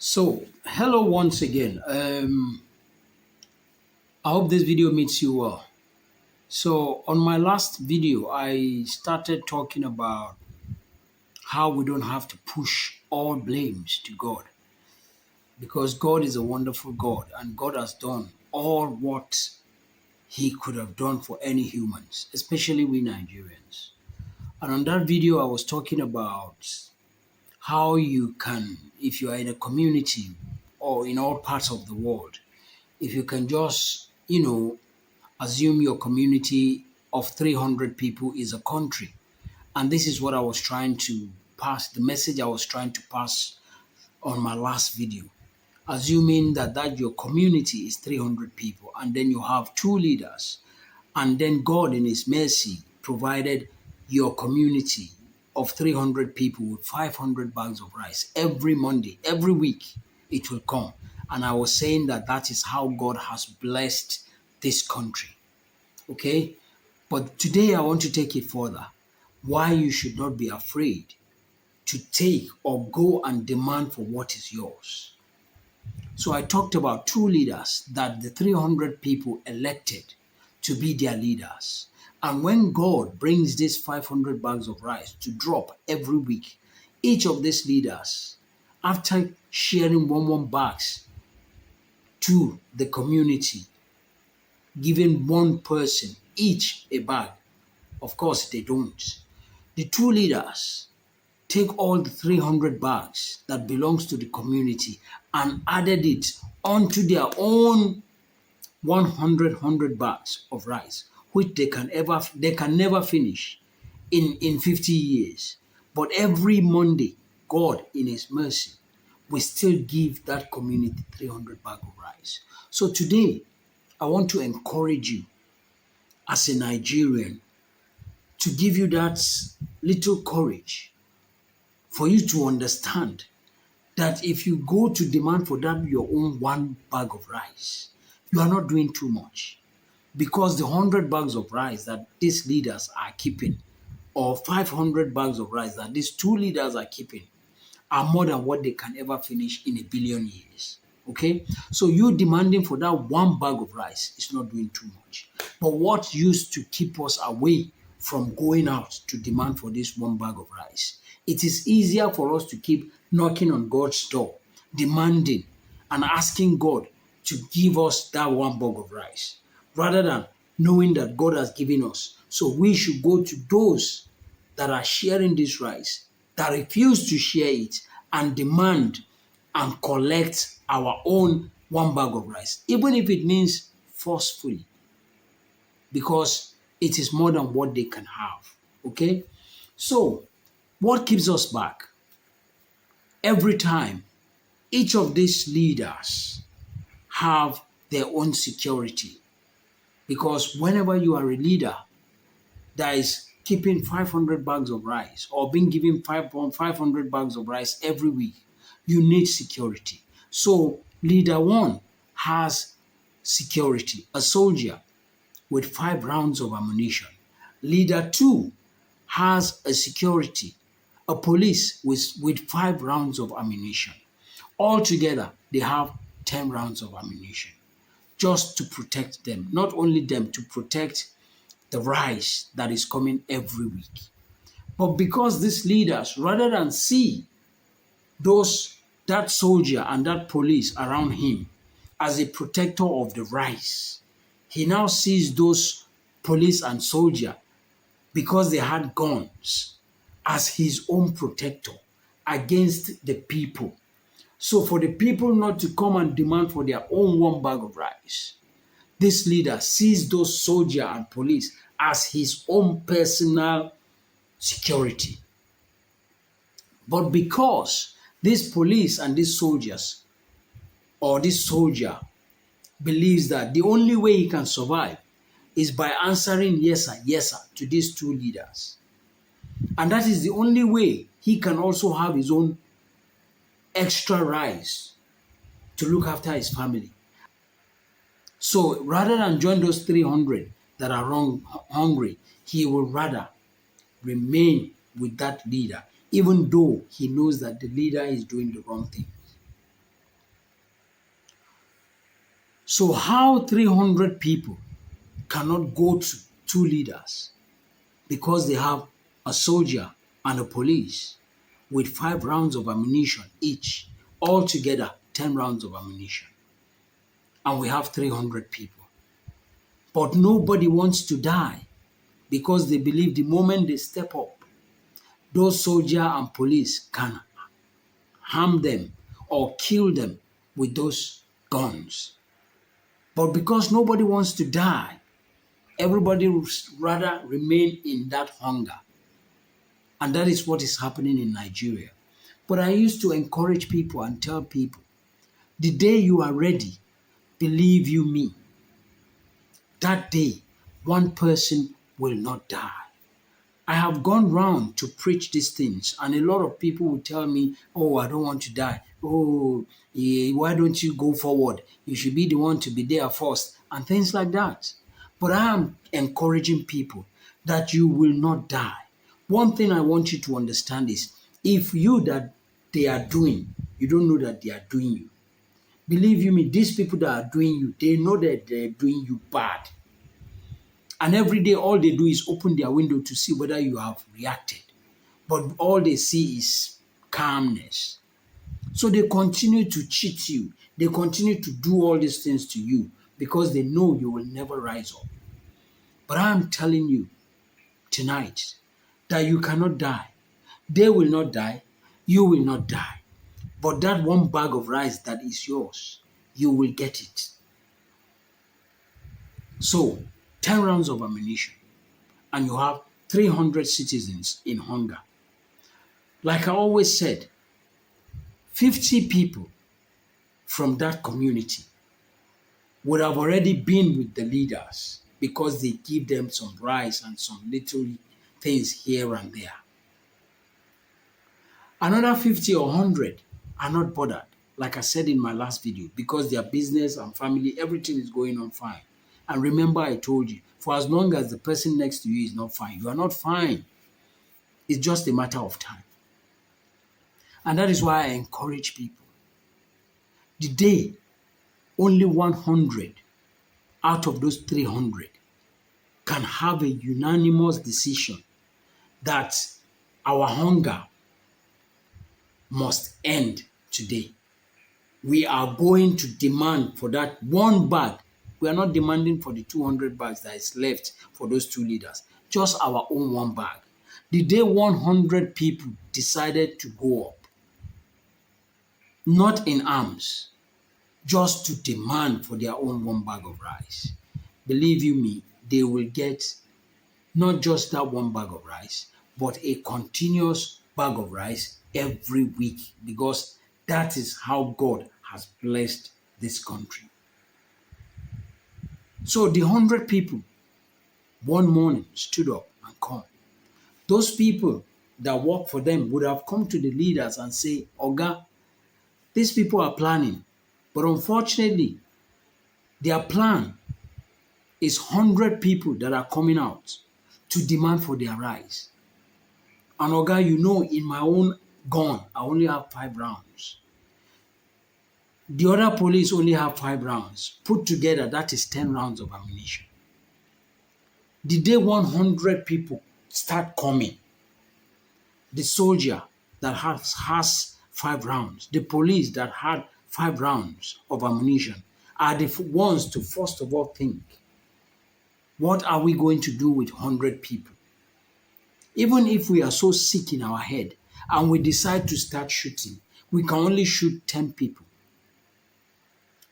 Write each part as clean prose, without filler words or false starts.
So, hello once again. I hope this video meets you well. So, on my last video, I started talking about how we don't have to push all blames to God because God is a wonderful God and God has done all what He could have done for any humans, especially we Nigerians. And on that video, I was talking about how you can, if you are in a community or in all parts of the world, if you can just, assume your community of 300 people is a country. And this is what I was trying to pass, the message I was trying to pass on my last video. Assuming that your community is 300 people, and then you have two leaders, and then God, in His mercy, provided your community of 300 people with 500 bags of rice every Monday, every week, it will come. And I was saying that is how God has blessed this country. Okay? But today I want to take it further. Why you should not be afraid to take or go and demand for what is yours. So I talked about two leaders that the 300 people elected to be their leaders. And when God brings these 500 bags of rice to drop every week, each of these leaders, after sharing one bags to the community, giving one person each a bag, of course they don't. The two leaders take all the 300 bags that belongs to the community and added it onto their own 100 bags of rice, which they can never finish in 50 years. But every Monday, God in His mercy will still give that community 300 bags of rice. So today, I want to encourage you as a Nigerian to give you that little courage for you to understand that if you go to demand for that your own one bag of rice, you are not doing too much. Because the 100 bags of rice that these leaders are keeping, or 500 bags of rice that these two leaders are keeping, are more than what they can ever finish in a billion years. Okay? So you demanding for that one bag of rice is not doing too much. But what used to keep us away from going out to demand for this one bag of rice? It is easier for us to keep knocking on God's door, demanding and asking God to give us that one bag of rice, rather than knowing that God has given us. So we should go to those that are sharing this rice, that refuse to share it, and demand and collect our own one bag of rice, even if it means forcefully, because it is more than what they can have. Okay? So, what keeps us back? Every time, each of these leaders have their own security. Because whenever you are a leader that is keeping 500 bags of rice or being given 500 bags of rice every week, you need security. So, leader one has security, a soldier with 5 rounds of ammunition. Leader two has a security, a police with 5 rounds of ammunition. Altogether, they have 10 rounds of ammunition just to protect them. Not only them, to protect the rice that is coming every week. But because these leaders, rather than see that soldier and that police around him as a protector of the rice, he now sees those police and soldier, because they had guns, as his own protector against the people. So for the people not to come and demand for their own one bag of rice, this leader sees those soldier and police as his own personal security. But because this police and these soldiers, or this soldier, believes that the only way he can survive is by answering yes sir to these two leaders, and that is the only way he can also have his own extra rice to look after his family. So rather than join those 300 that are hungry, he will rather remain with that leader, even though he knows that the leader is doing the wrong thing. So how 300 people cannot go to two leaders because they have a soldier and a police with 5 rounds of ammunition each, altogether 10 rounds of ammunition, and we have 300 people. But nobody wants to die because they believe the moment they step up, those soldier and police can harm them or kill them with those guns. But because nobody wants to die, everybody would rather remain in that hunger. And that is what is happening in Nigeria. But I used to encourage people and tell people, the day you are ready, believe you me, that day one person will not die. I have gone round to preach these things, and a lot of people will tell me, oh, I don't want to die. Oh, why don't you go forward? You should be the one to be there first, and things like that. But I am encouraging people that you will not die. One thing I want you to understand is if you that they are doing, you don't know that they are doing you. Believe you me, these people that are doing you, they know that they're doing you bad. And every day, all they do is open their window to see whether you have reacted. But all they see is calmness. So they continue to cheat you. They continue to do all these things to you because they know you will never rise up. But I'm telling you tonight that you cannot die. They will not die. You will not die. But that one bag of rice that is yours, you will get it. So, 10 rounds of ammunition, and you have 300 citizens in hunger. Like I always said, 50 people from that community would have already been with the leaders because they give them some rice and some little things here and there. Another 50 or 100 are not bothered, like I said in my last video, because their business and family, everything is going on fine. And remember, I told you, for as long as the person next to you is not fine, you are not fine. It's just a matter of time. And that is why I encourage people. The day only 100 out of those 300 can have a unanimous decision that our hunger must end today. We are going to demand for that one bag. We are not demanding for the 200 bags that is left for those two leaders, just our own one bag. The day 100 people decided to go up, not in arms, just to demand for their own one bag of rice. Believe you me, they will get not just that one bag of rice, but a continuous bag of rice every week, because that is how God has blessed this country. So the 100 people one morning stood up and come. Those people that work for them would have come to the leaders and say, Oga, these people are planning, but unfortunately, their plan is 100 people that are coming out to demand for their rice. And Oga, you know, in my own gun, I only have 5 rounds. The other police only have 5 rounds. Put together, that is 10 rounds of ammunition. The day 100 people start coming, the soldier that has 5 rounds, the police that had 5 rounds of ammunition are the ones to first of all think, what are we going to do with 100 people? Even if we are so sick in our head and we decide to start shooting, we can only shoot 10 people.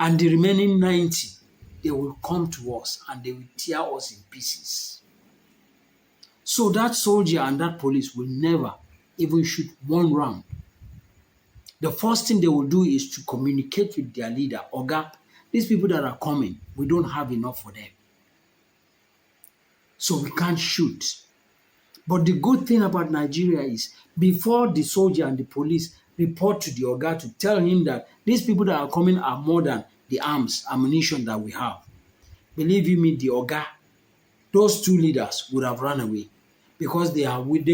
And the remaining 90, they will come to us and they will tear us in pieces. So that soldier and that police will never even shoot one round. The first thing they will do is to communicate with their leader, Oga, these people that are coming, we don't have enough for them. So we can't shoot. But the good thing about Nigeria is before the soldier and the police report to the Oga to tell him that these people that are coming are more than the arms, ammunition that we have, believe you me, the Oga, those two leaders would have run away because they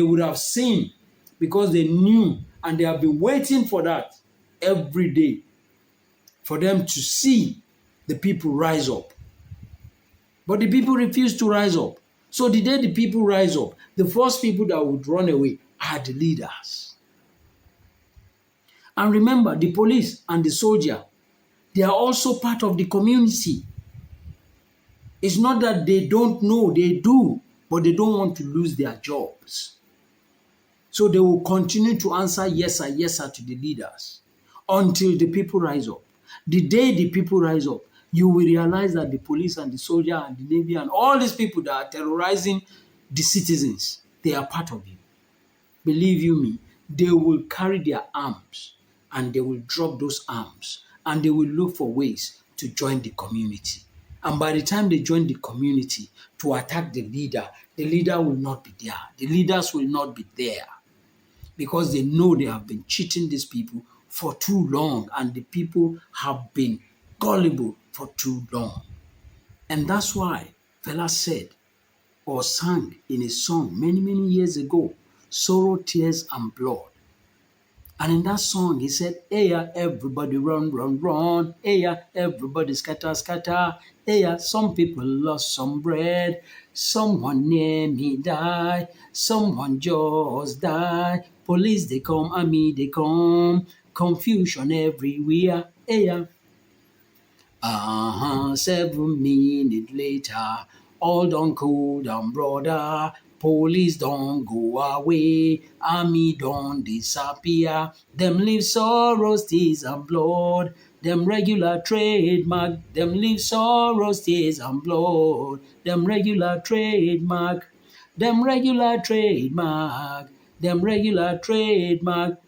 would have seen, because they knew and they have been waiting for that every day for them to see the people rise up. But the people refuse to rise up. So the day the people rise up, the first people that would run away are the leaders. And remember, the police and the soldier, they are also part of the community. It's not that they don't know, they do, but they don't want to lose their jobs. So they will continue to answer yes sir to the leaders until the people rise up. The day the people rise up, you will realize that the police and the soldier and the navy and all these people that are terrorizing the citizens, they are part of you. Believe you me, they will carry their arms and they will drop those arms and they will look for ways to join the community. And by the time they join the community to attack the leader will not be there. The leaders will not be there because they know they have been cheating these people for too long and the people have been gullible for too long. And that's why Fela said or sang in a song many, many years ago, sorrow, tears, and blood. And in that song, he said, hey, everybody run, run, run. Hey, everybody scatter, scatter. Hey, some people lost some bread. Someone near me die. Someone just die. Police, they come, army, they come. Confusion everywhere. Hey, 7 minutes later, all done cool down, brother. Police don't go away, army don't disappear. Them leave sorrows, tears, and blood. Them regular trademark. Them leave sorrows, tears, and blood. Them regular trademark. Them regular trademark. Them regular trademark.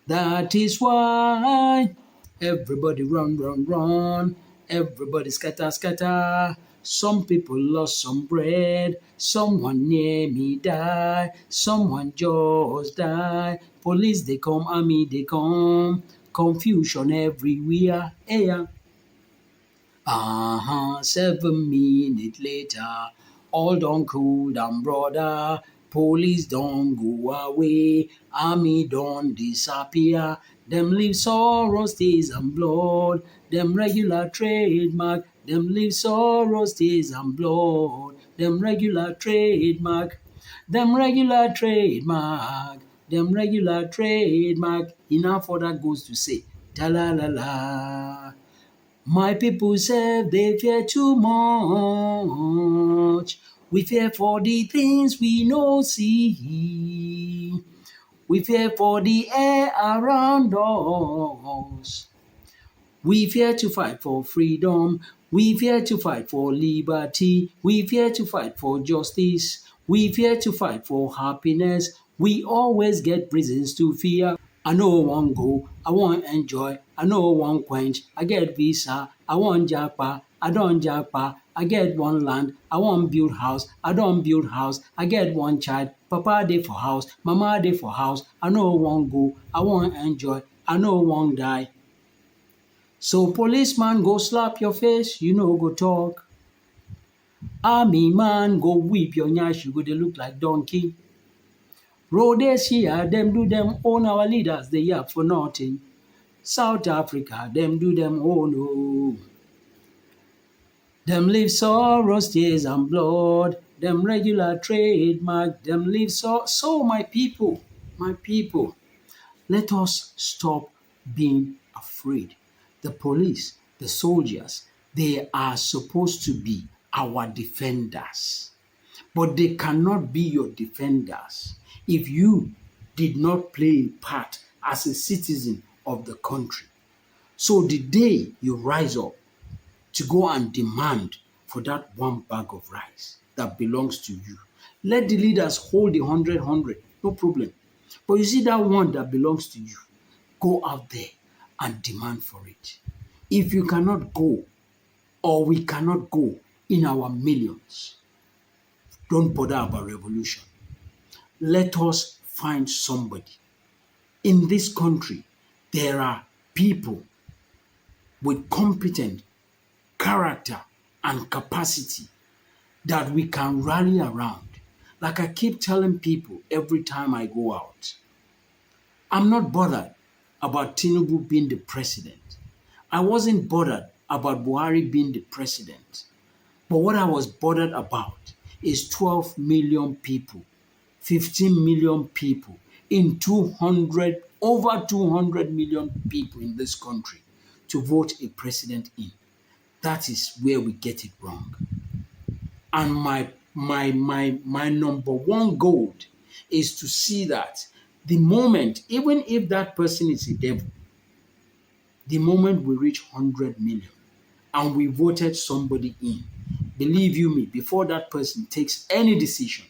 That is why everybody run, run, run. Everybody scatter, scatter. Some people lost some bread. Someone near me die. Someone just die. Police they come, army they come. Confusion everywhere. Hey, 7 minutes later, all done cool down, brother. Police don't go away, army don't disappear. Them leave sorrow, tears, and blood. Them regular trademark. Them leave sorrow, tears, and blood. Them regular trademark. Them regular trademark. Them regular trademark. Enough for that goes to say, ta la la la. My people say they fear too much. We fear for the things we no see. We fear for the air around us. We fear to fight for freedom. We fear to fight for liberty. We fear to fight for justice. We fear to fight for happiness. We always get reasons to fear. I know one go, I want enjoy. I know one quench, I get visa. I want japa, I don't japa. I get one land, I want build house. I don't build house. I get one child, papa dey for house, mama dey for house. I know one go, I want enjoy. I know one die. So policeman go slap your face, you know go talk. Army man go whip your nyash, you go dey look like donkey. Rhodesia, them do them own our leaders, they yap for nothing. South Africa, them do them own, oh. Them leave sorrows, tears, and blood. Them regular trademark, them leave so my people, let us stop being afraid. The police, the soldiers, they are supposed to be our defenders. But they cannot be your defenders if you did not play a part as a citizen of the country. So the day you rise up to go and demand for that one bag of rice that belongs to you, let the leaders hold the 100, no problem. But you see that one that belongs to you, go out there and demand for it. If you cannot go, or we cannot go in our millions, don't bother about revolution. Let us find somebody. In this country, there are people with competent character and capacity that we can rally around. Like I keep telling people every time I go out, I'm not bothered about Tinubu being the president. I wasn't bothered about Buhari being the president. But what I was bothered about is 12 million people, 15 million people in 200, over 200 million people in this country to vote a president in. That is where we get it wrong. And my number one goal is to see that the moment, even if that person is a devil, the moment we reach 100 million and we voted somebody in, believe you me, before that person takes any decision,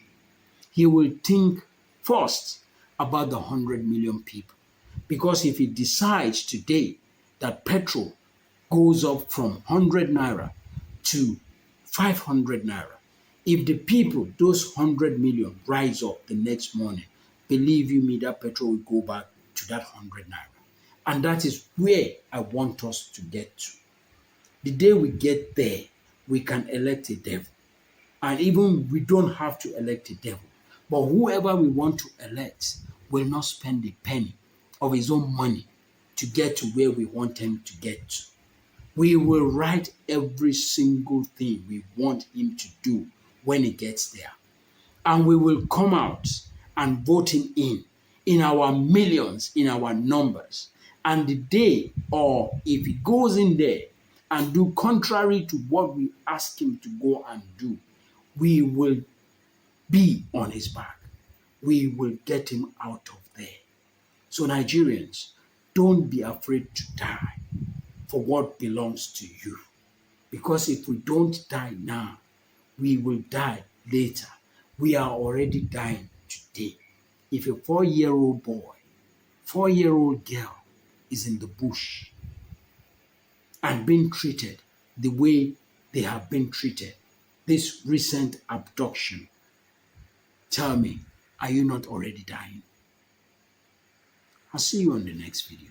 he will think first about the 100 million people. Because if he decides today that petrol goes up from 100 naira to 500 naira, if the people, those 100 million, rise up the next morning, believe you me, that petrol will go back to that 100 naira. And that is where I want us to get to. The day we get there, we can elect a devil. And even we don't have to elect a devil. But whoever we want to elect will not spend a penny of his own money to get to where we want him to get to. We will write every single thing we want him to do when he gets there. And we will come out and vote him in our millions, in our numbers. And the day, or if he goes in there and do contrary to what we ask him to go and do, we will be on his back. We will get him out of there. So Nigerians, don't be afraid to die for what belongs to you. Because if we don't die now, we will die later. We are already dying today. If a 4-year-old boy, 4-year-old girl is in the bush and being treated the way they have been treated, this recent abduction, tell me, are you not already dying? I'll see you on the next video.